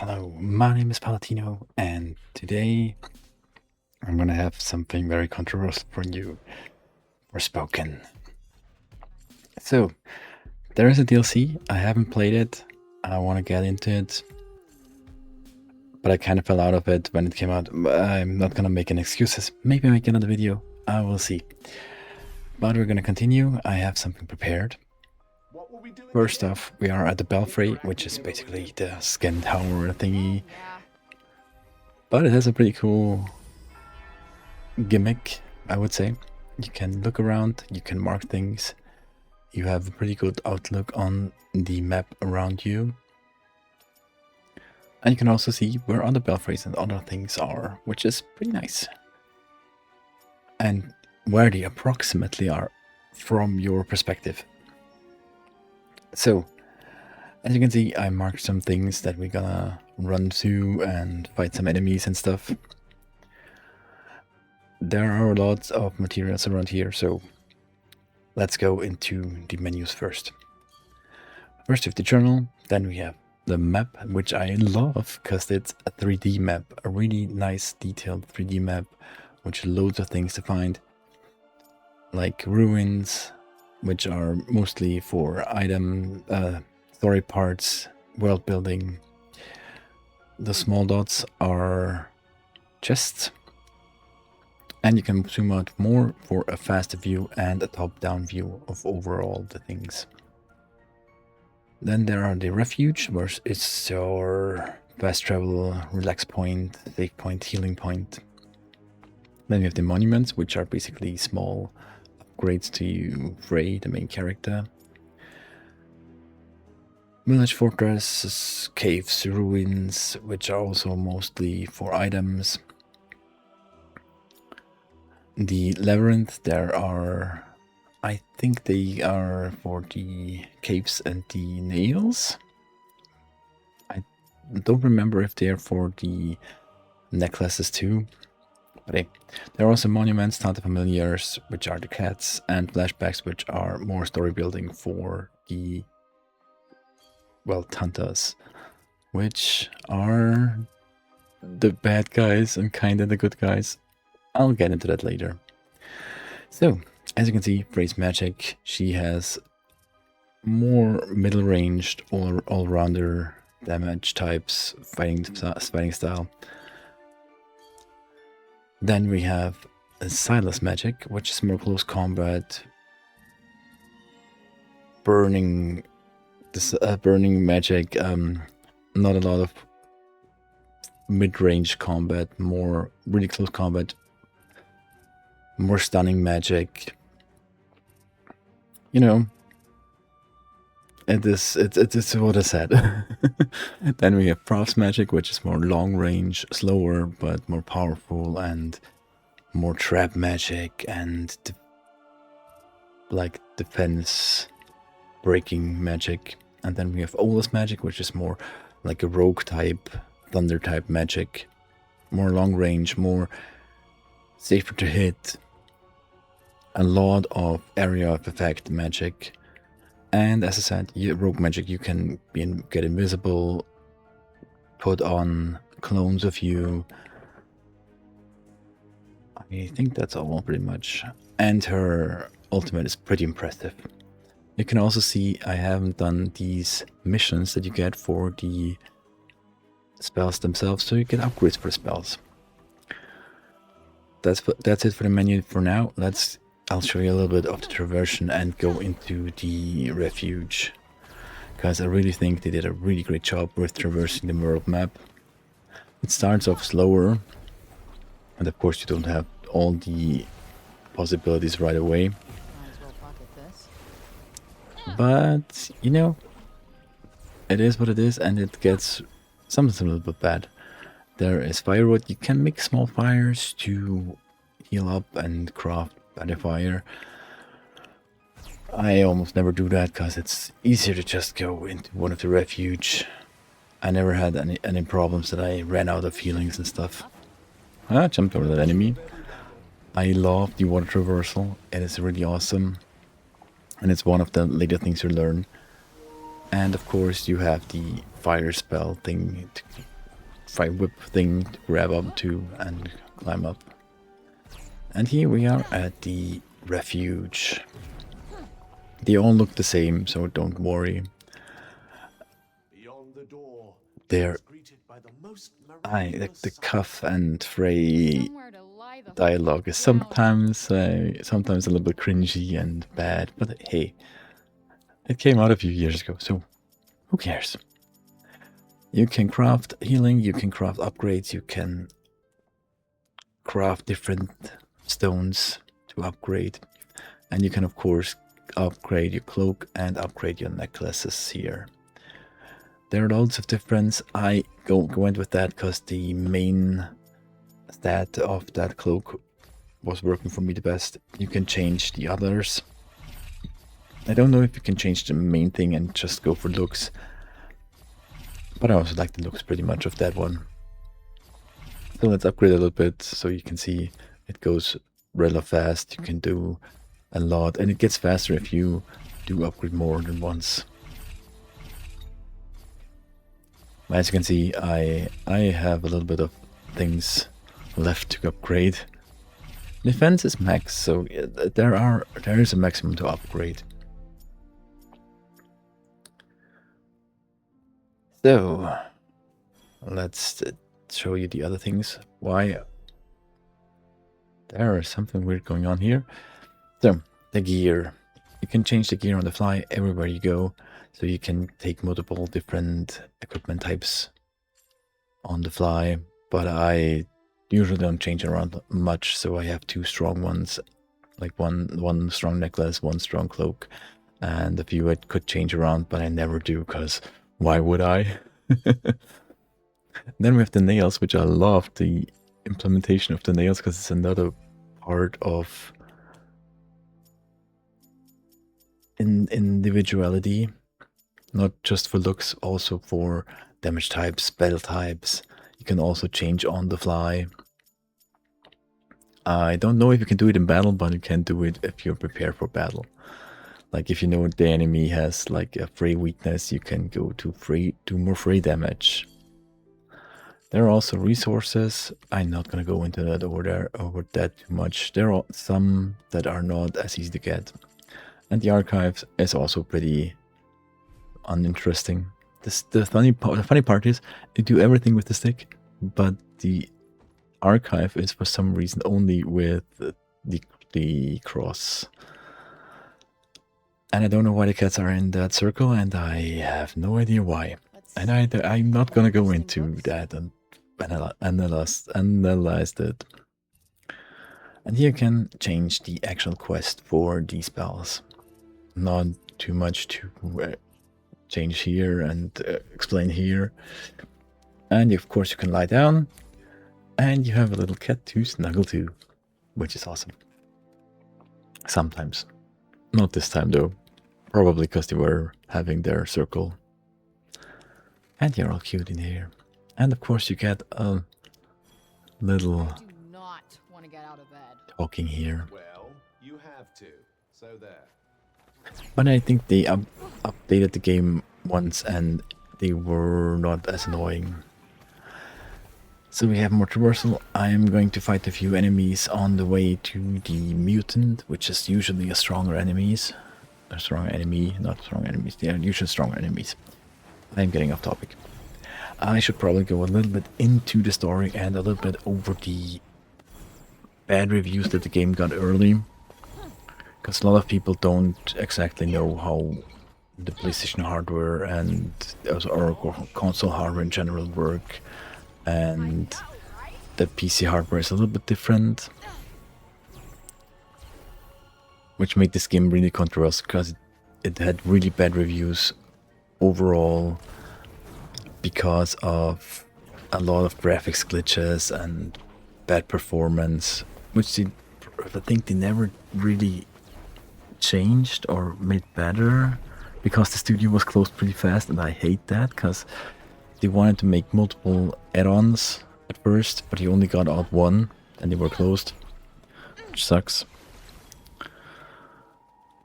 Hello, my name is Palatino, and today I'm gonna have something very controversial for you, Forspoken. So, there is a DLC, I haven't played it, I want to get into it, but I kind of fell out of it when it came out. I'm not gonna make any excuses, maybe make another video, I will see. But we're gonna continue, I have something prepared. First off, we are at the Belfry, which is basically the skin tower thingy. But it has a pretty cool gimmick, I would say. You can look around, you can mark things, you have a pretty good outlook on the map around you. And you can also see where other belfries and other things are, which is pretty nice. And where they approximately are from your perspective. So, as you can see, I marked some things that we're gonna run to and fight some enemies and stuff. There are lots of materials around here, so let's go into the menus first. First we have the journal, then we have the map, which I love because it's a 3D map, a really nice detailed 3D map, which loads of things to find, like ruins, which are mostly for item, story parts, world building. The small dots are chests, and you can zoom out more for a faster view and a top-down view of overall the things. Then there are the refuge, where it's your fast travel, relax point, save point, healing point. Then we have the monuments, which are basically small upgrades to Frey, the main character. Village fortress, caves, ruins, which are also mostly for items. The labyrinth, there are, I think they are for the caves and the nails. I don't remember if they're for the necklaces too. But hey, there are also monuments, Tanta Familiars, which are the cats, and flashbacks, which are more story building for the, well, Tantas, which are the bad guys and kind of the good guys. I'll get into that later. So, as you can see, Frey's magic, she has more middle-ranged, all-rounder damage types, fighting style. Then we have a Silas magic, which is more close combat, burning magic, not a lot of mid-range combat, more really close combat, more stunning magic. You know, it's what I said. Then we have Prof's magic, which is more long range, slower, but more powerful, and more trap magic and like defense breaking magic. And then we have Ola's magic, which is more like a rogue type, thunder type magic, more long range, more safer to hit, a lot of area of effect magic. And as I said, rogue magic, you can get invisible, put on clones of you. I think that's all pretty much. And her ultimate is pretty impressive. You can also see I haven't done these missions that you get for the spells themselves, so you get upgrades for spells. That's it for the menu for now. I'll show you a little bit of the traversion and go into the refuge, because I really think they did a really great job with traversing the world map. It starts off slower, and of course you don't have all the possibilities right away. But, you know, it is what it is, and it gets sometimes a little bit bad. There is firewood. You can make small fires to heal up and craft better fire. I almost never do that because it's easier to just go into one of the refuge. I never had any problems that I ran out of healings and stuff. I jumped over that enemy. I love the water traversal. It is really awesome. And it's one of the later things you learn. And of course you have the fire spell thing fire whip thing to grab up to and climb up. And here we are at the refuge. They all look the same, so don't worry. They're the Cuff and Frey dialogue is sometimes a little bit cringy and bad, but hey, it came out a few years ago, so who cares? You can craft healing, you can craft upgrades, you can craft different stones to upgrade, and you can of course upgrade your cloak and upgrade your necklaces here. There are loads of difference. I went with that because the main stat of that cloak was working for me the best. You can change the others. I don't know if you can change the main thing and just go for looks, but I also like the looks pretty much of that one. So let's upgrade a little bit so you can see it goes really fast. You can do a lot, and it gets faster if you do upgrade more than once. As you can see, I have a little bit of things left to upgrade. Defense is max, so there is a maximum to upgrade. So let's show you the other things. Why there is something weird going on here. So the gear, you can change the gear on the fly everywhere you go. So you can take multiple different equipment types on the fly, but I usually don't change around much, so I have two strong ones, like one strong necklace, one strong cloak, and a few I could change around, but I never do, because why would I? Then we have the nails, which I love the implementation of the nails, because it's another part of individuality. Not just for looks, also for damage types, spell types. You can also change on the fly. I don't know if you can do it in battle, but you can do it if you're prepared for battle. Like if you know the enemy has like a Frey weakness, you can go to do more Frey damage. There are also resources. I'm not gonna go into that over that too much. There are some that are not as easy to get. And the archives is also pretty uninteresting. The funny part is you do everything with the stick, but the archive is for some reason only with the cross. And I don't know why the cats are in that circle, and I have no idea why. And I'm not gonna go into that and analyze it. And here you can change the actual quest for these spells. Not too much to change here and explain here. And of course you can lie down, and you have a little cat to snuggle to, which is awesome. Sometimes. Not this time though. Probably because they were having their circle. And you're all cute in here. And of course you get a little talking here. Well, you have to. So there. But I think they updated the game once and they were not as annoying. So we have more traversal. I am going to fight a few enemies on the way to the mutant, which is usually a stronger enemy. Not strong enemies. They are usually stronger enemies. I'm getting off topic. I should probably go a little bit into the story and a little bit over the bad reviews that the game got early. Because a lot of people don't exactly know how the PlayStation hardware and or console hardware in general work, and the PC hardware is a little bit different, which made this game really controversial because it had really bad reviews overall because of a lot of graphics glitches and bad performance, which I think they never really changed or made better because the studio was closed pretty fast, and I hate that because they wanted to make multiple add-ons at first, but they only got out one and they were closed, which sucks.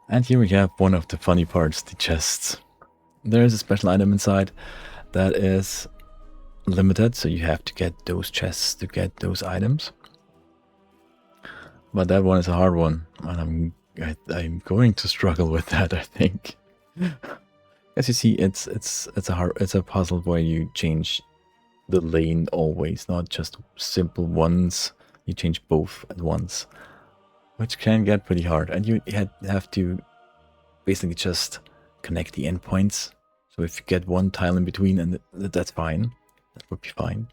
And here we have one of the funny parts, the chests. There is a special item inside that is limited, so you have to get those chests to get those items. But that one is a hard one, and I'm going to struggle with that, I think. As you see, it's a puzzle where you change the lane always, not just simple ones. You change both at once, which can get pretty hard, and you have to basically just connect the endpoints. So if you get one tile in between, and that's fine, that would be fine.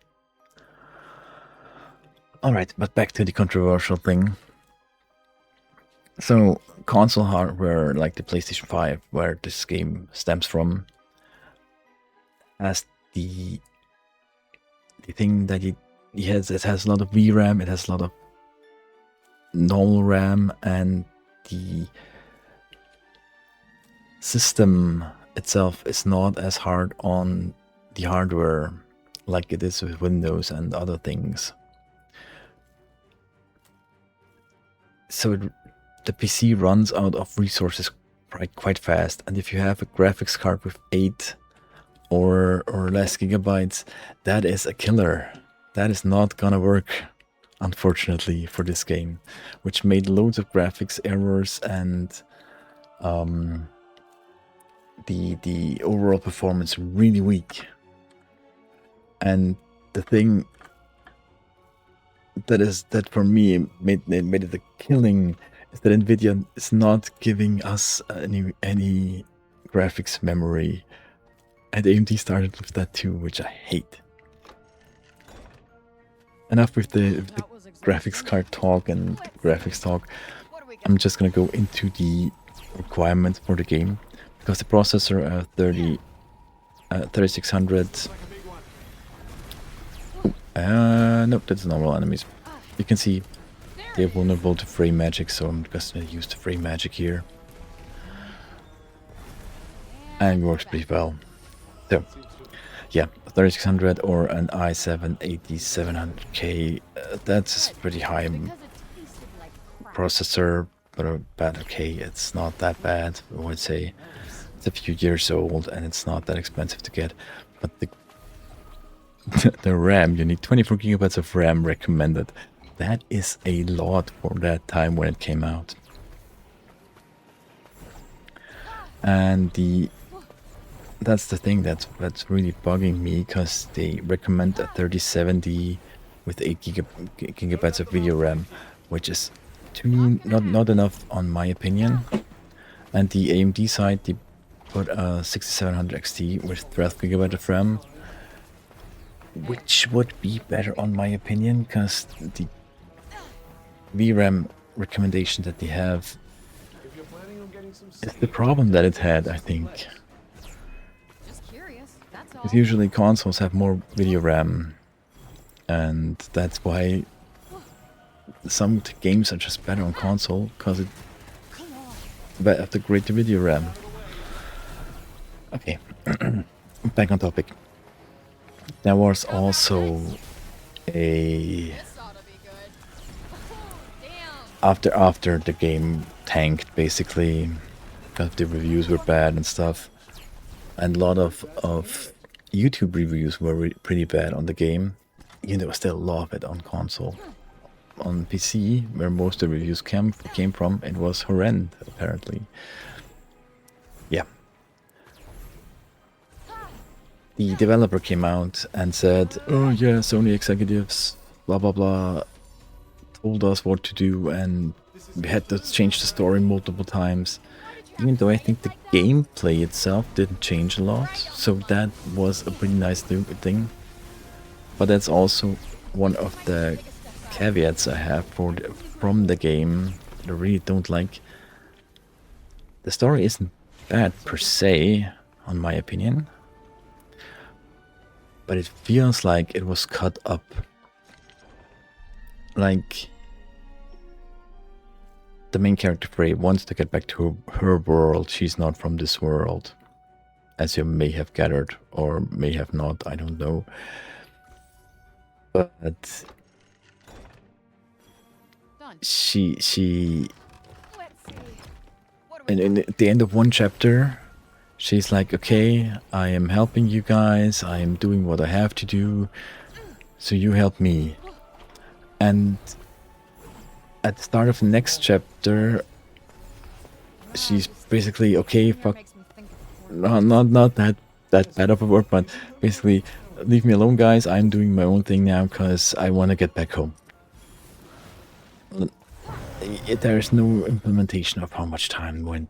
All right, but back to the controversial thing. So console hardware like the PlayStation 5, where this game stems from, has the thing that it has a lot of VRAM, it has a lot of normal RAM, and the system itself is not as hard on the hardware like it is with Windows and other things. So the PC runs out of resources quite fast, and if you have a graphics card with 8 or less gigabytes, that is a killer. That is not gonna work, unfortunately, for this game, which made loads of graphics errors, and the overall performance really weak. And the thing that for me made it a killing is that Nvidia is not giving us any graphics memory, and AMD started with that too, which I hate. Enough with the graphics card talk and graphics talk. I'm just gonna go into the requirements for the game, because the processor 3600. Nope, that's normal enemies. You can see they're vulnerable to frame magic, so I'm just gonna use the frame magic here. And it works pretty well. So, yeah, 3600 or an i7 8700K, that's a pretty high processor, but okay, it's not that bad. I would say it's a few years old and it's not that expensive to get. But the RAM, you need 24 gigabytes of RAM recommended. That is a lot for that time when it came out. And that's the thing that's really bugging me, because they recommend a 3070 with 8 gigabytes of video RAM, which is to me not enough on my opinion. And the AMD side, they put a 6700 XT with 12 gigabytes of RAM, which would be better on my opinion, because the VRAM recommendation that they have is the problem that it had, I think. Because usually consoles have more video RAM, and that's why some games are just better on console, because it have the greater video RAM. Okay, back on topic. There was also a after the game tanked, basically, because the reviews were bad and stuff, and a lot of YouTube reviews were pretty bad on the game. You know, still love it on console. On PC, where most of the reviews came from, it was horrendous, apparently. Yeah. The developer came out and said, oh yeah, Sony executives, blah blah blah, told us what to do, and we had to change the story multiple times. Even though I think the gameplay itself didn't change a lot, so that was a pretty nice thing. But that's also one of the caveats I have from the game that I really don't like. The story isn't bad per se, on my opinion, but it feels like it was cut up. Like, the main character Frey wants to get back to her world. She's not from this world, as you may have gathered, or may have not, I don't know. But she and at the end of one chapter, she's like, okay, I am helping you guys, I am doing what I have to do, so you help me. And at the start of the next chapter, she's basically, okay, fuck, not that bad of a word, but basically, leave me alone, guys, I'm doing my own thing now, because I want to get back home. There's no implementation of how much time went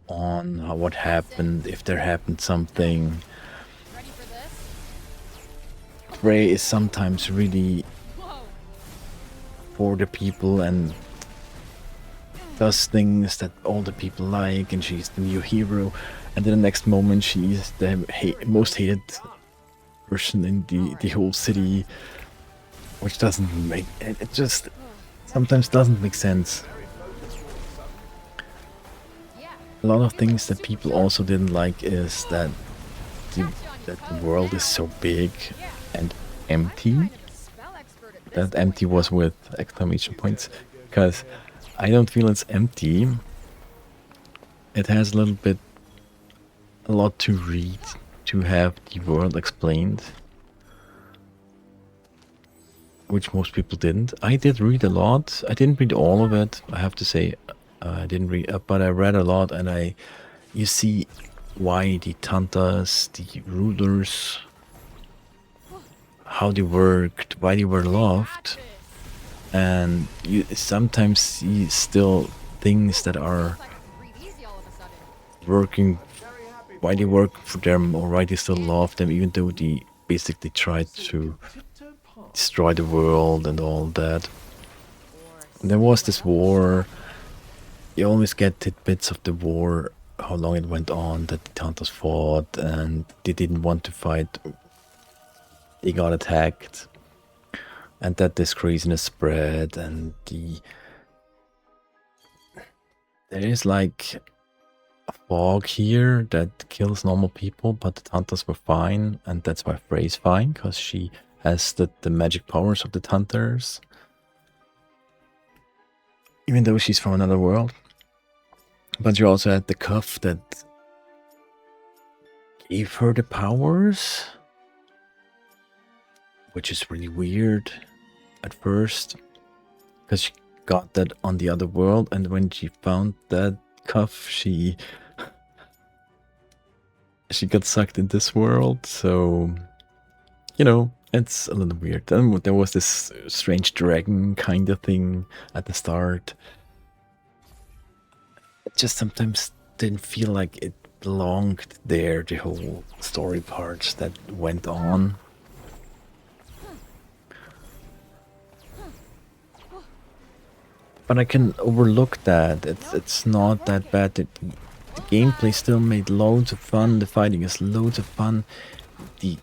on, what happened, if there happened something. Ray is sometimes really for the people and does things that all the people like, and she's the new hero, and then the next moment she's the most hated person in the whole city, which doesn't make it just sometimes doesn't make sense. A lot of things that people also didn't like is that the world is so big and empty. That empty was with exclamation points, because I don't feel it's empty. It has a lot to read to have the world explained, which most people didn't. I did read a lot. I didn't read all of it, I have to say. I didn't read, but I read a lot, and you see why the Tantas, the rulers, how they worked, why they were loved, and you sometimes see still things that are working, why they work for them, or why they still love them, even though they basically tried to destroy the world and all that. And there was this war. You always get tidbits of the war, how long it went on, that the Tantas fought, and they didn't want to fight. They got attacked, and that this craziness spread, and there is like a fog here that kills normal people, but the Tantas were fine, and that's why Frey's fine, because she has the magic powers of the Tantas, even though she's from another world. But you also had the cuff that gave her the powers, which is really weird at first, because she got that on the other world, and when she found that cuff, she got sucked in this world. So, you know, it's a little weird. Then there was this strange dragon kind of thing at the start. It just sometimes didn't feel like it belonged there, the whole story parts that went on. But I can overlook that. It's not that bad. The gameplay still made loads of fun. The fighting is loads of fun. The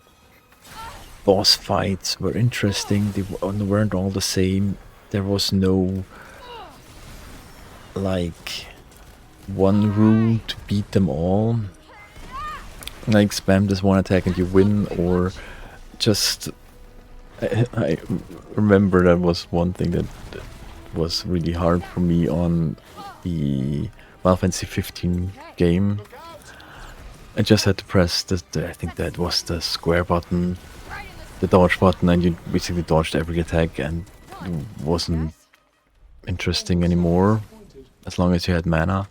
boss fights were interesting. They weren't all the same. There was no like one rule to beat them all. Like spam this one attack and you win, or just I remember that was one thing that was really hard for me on the Final Fantasy 15 game. I just had to press I think that was the square button, the dodge button, and you basically dodged every attack, and it wasn't interesting anymore as long as you had mana.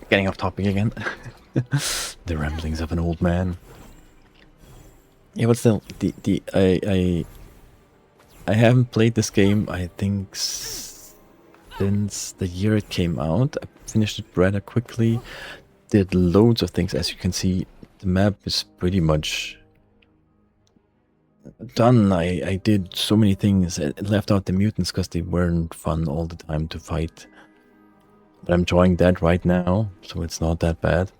Getting off topic again. The ramblings of an old man. Yeah, but still, I haven't played this game, I think, since the year it came out. I finished it rather quickly, did loads of things. As you can see, the map is pretty much done. I did so many things. I left out the mutants because they weren't fun all the time to fight. But I'm enjoying that right now, so it's not that bad.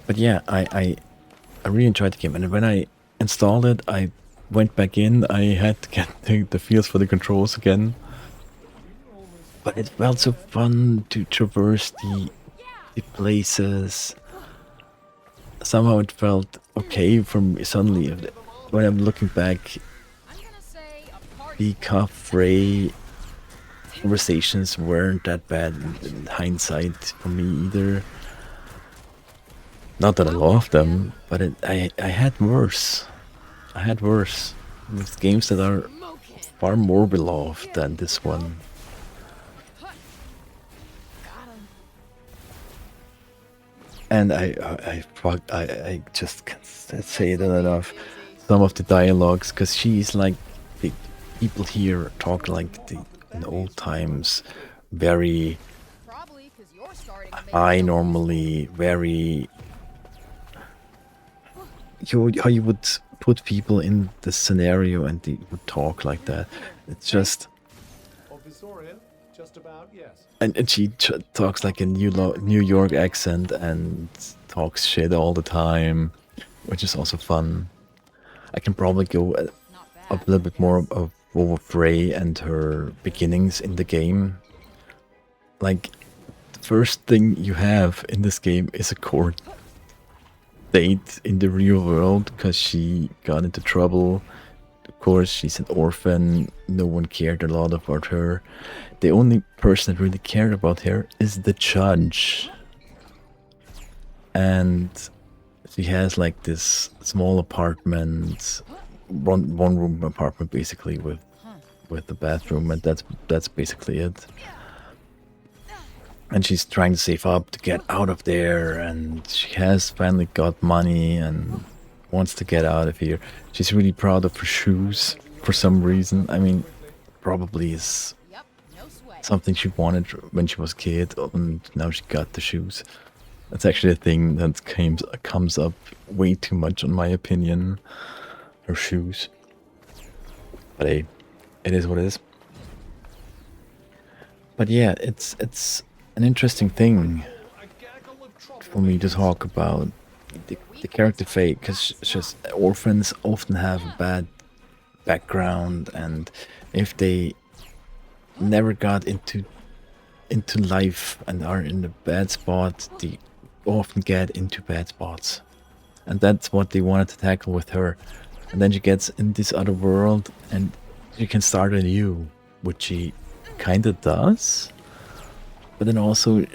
But yeah, I really enjoyed the game, and when I installed it, I went back in. I had to get the feels for the controls again. But it felt so fun to traverse the places. Somehow it felt okay for me suddenly. When I'm looking back, the Frey conversations weren't that bad in hindsight for me either. Not that I love them, but I had worse. I had worse. With games that are far more beloved than this one. And I just can't say it enough. Some of the dialogues, because she's like the people here talk like the in old times, very high normally, very how you would put people in the scenario and they would talk like that. It's just Offisoria? Just about, yes. and she talks like a New York accent and talks shit all the time, which is also fun. I can probably go a little bit more of over Frey and her beginnings in the game. Like, the first thing you have in this game is a court date in the real world because she got into trouble. Of course, she's an orphan. No one cared a lot about her. The only person that really cared about her is the judge. And she has like this small apartment, one room apartment basically with the bathroom, and that's basically it. And she's trying to save up to get out of there, and she has finally got money and wants to get out of here. She's really proud of her shoes for some reason. I mean, probably is something she wanted when she was a kid, and now she got the shoes. That's actually a thing that comes up way too much, in my opinion. Her shoes. But hey, it is what it is. But yeah, it's an interesting thing for me to talk about the character fate, because just orphans often have a bad background, and if they never got into life and are in a bad spot, they often get into bad spots. And that's what they wanted to tackle with her. And then she gets in this other world and she can start anew, which she kind of does. But then also,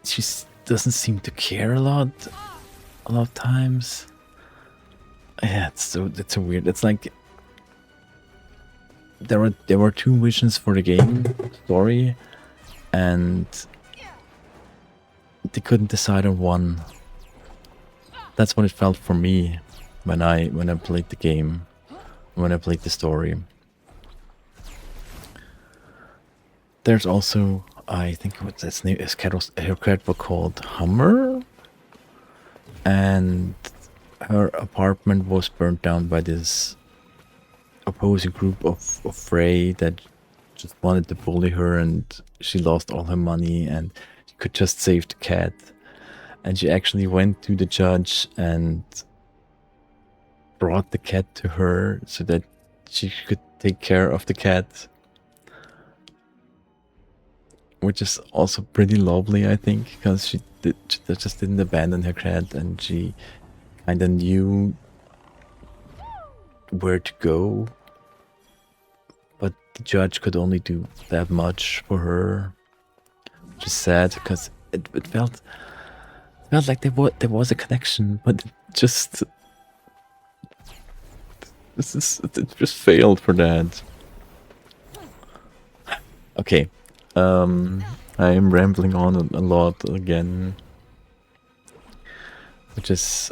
she doesn't seem to care a lot of times. Yeah, it's so weird. It's like there were two visions for the game story, and they couldn't decide on one. That's what it felt for me when I played the game, when I played the story. There's also, I think what's its name is her character called Hummer, and her apartment was burnt down by this opposing group of Frey that just wanted to bully her, and she lost all her money and she could just save the cat. And she actually went to the judge and brought the cat to her so that she could take care of the cat, which is also pretty lovely, I think, because she just didn't abandon her cat, and she kind of knew where to go, but the judge could only do that much for her, which is sad because it felt like there was a connection, but it just failed for that. Okay, I am rambling on a lot again, which is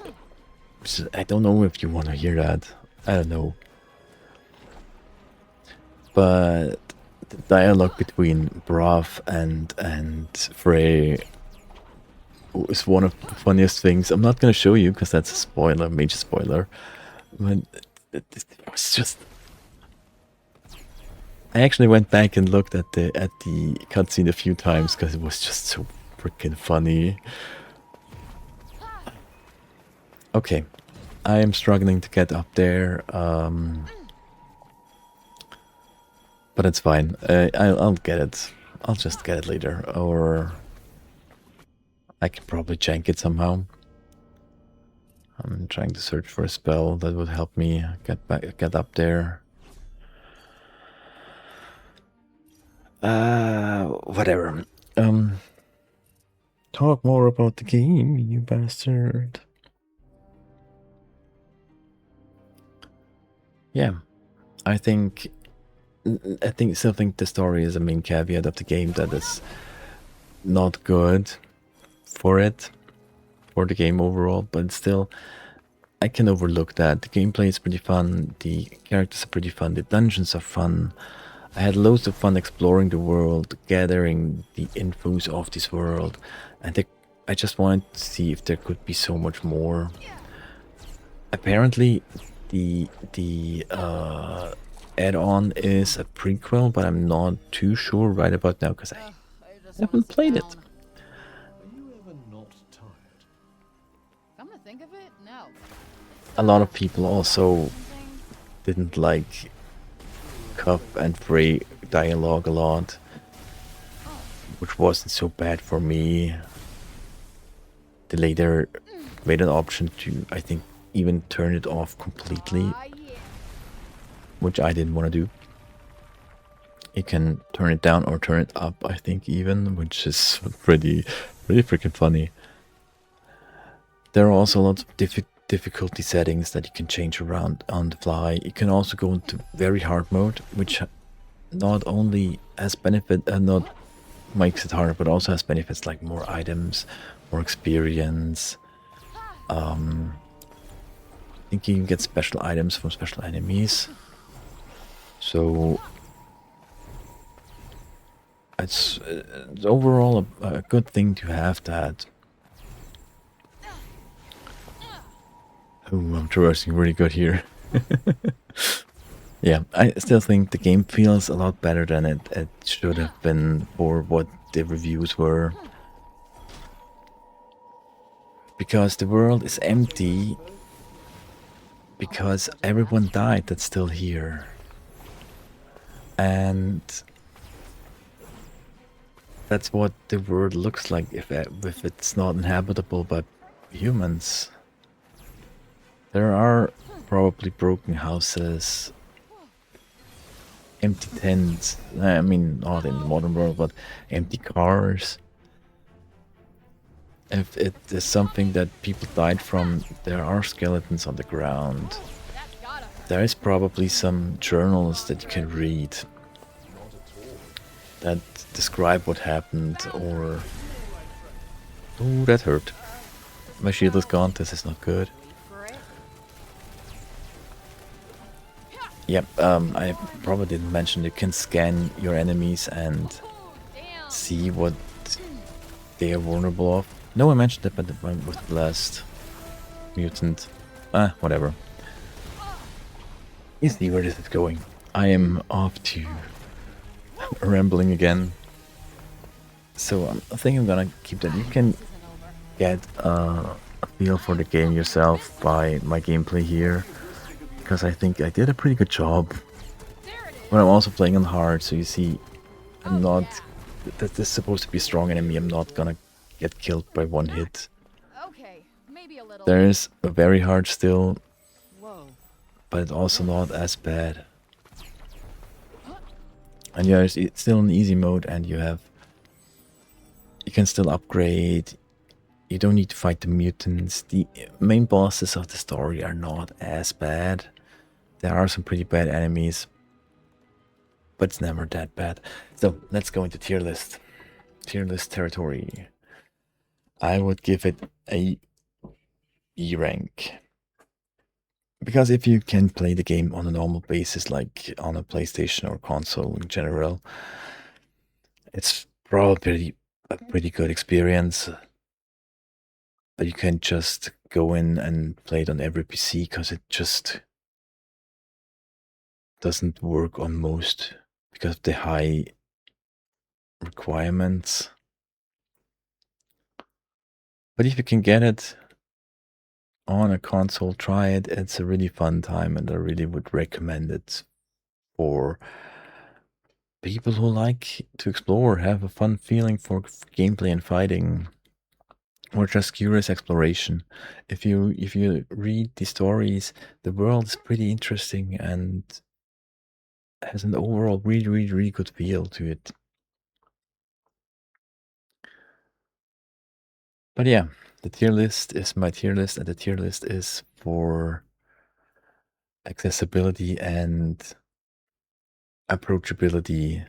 I don't know if you want to hear that. I don't know. But the dialogue between Brav and Frey is one of the funniest things. I'm not gonna show you because that's a spoiler, major spoiler. But it was just. I actually went back and looked at the cutscene a few times because it was just so freaking funny. Okay, I am struggling to get up there, but it's fine. I'll get it. I'll just get it later, or I can probably jank it somehow. I'm trying to search for a spell that would help me get up there. Whatever. Um, Talk more about the game, you bastard. Yeah, I think still think the story is a main caveat of the game that is not good for the game overall, but still I can overlook that. The gameplay is pretty fun, the characters are pretty fun, the dungeons are fun. I had loads of fun exploring the world, gathering the infos of this world, and I just wanted to see if there could be so much more. Apparently, the add-on is a prequel, but I'm not too sure right about now because I haven't played it. Are you ever not tired? Come to think of it, no. A lot of people also didn't like Cup and Frey dialogue a lot, which wasn't so bad for me. They later made an option to, I think, even turn it off completely, which I didn't want to do. You can turn it down or turn it up, I think, even, which is pretty freaking funny. There are also lots of difficulty settings that you can change around on the fly. You can also go into very hard mode, which not only has benefit and not makes it harder, but also has benefits like more items, more experience. I think you can get special items from special enemies. So it's overall a good thing to have that. Oh, I'm traversing really good here. Yeah, I still think the game feels a lot better than it should have been for what the reviews were. Because the world is empty. Because everyone died that's still here. And that's what the world looks like if it's not inhabitable by humans. There are probably broken houses, empty tents. I mean, not in the modern world, but empty cars. If it is something that people died from, there are skeletons on the ground. There is probably some journals that you can read that describe what happened, or... Ooh, that hurt. My shield is gone, this is not good. Yep, I probably didn't mention you can scan your enemies and see what they are vulnerable of. No, I mentioned it, but with the last mutant. Whatever. You see where this is going. I am off to rambling again. So I think I'm gonna keep that. You can get a feel for the game yourself by my gameplay here, because I think I did a pretty good job. But I'm also playing on hard, so you see, I'm not... That this is supposed to be a strong enemy. I'm not gonna get killed by one hit. Okay, maybe a little. There is a very hard still, Whoa. but it's also not as bad. And yeah, it's still in easy mode, and you can still upgrade. You don't need to fight the mutants. The main bosses of the story are not as bad. There are some pretty bad enemies, but it's never that bad. So let's go into tier list. Tier list territory. I would give it a E rank. Because if you can play the game on a normal basis, like on a PlayStation or console in general, it's probably a pretty good experience. But you can't just go in and play it on every PC, because it just doesn't work on most because of the high requirements. But if you can get it on a console, try it. It's a really fun time, and I really would recommend it for people who like to explore, have a fun feeling for gameplay and fighting, or just curious exploration. If you read the stories, the world is pretty interesting and has an overall really good feel to it. But yeah, the tier list is my tier list, and the tier list is for accessibility and approachability.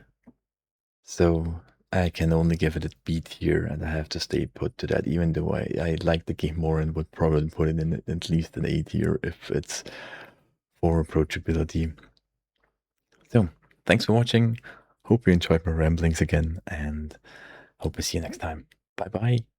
So I can only give it a B tier, and I have to stay put to that, even though I like the game more and would probably put it in at least an A tier if it's for approachability. So thanks for watching. Hope you enjoyed my ramblings again, and hope to see you next time. Bye bye.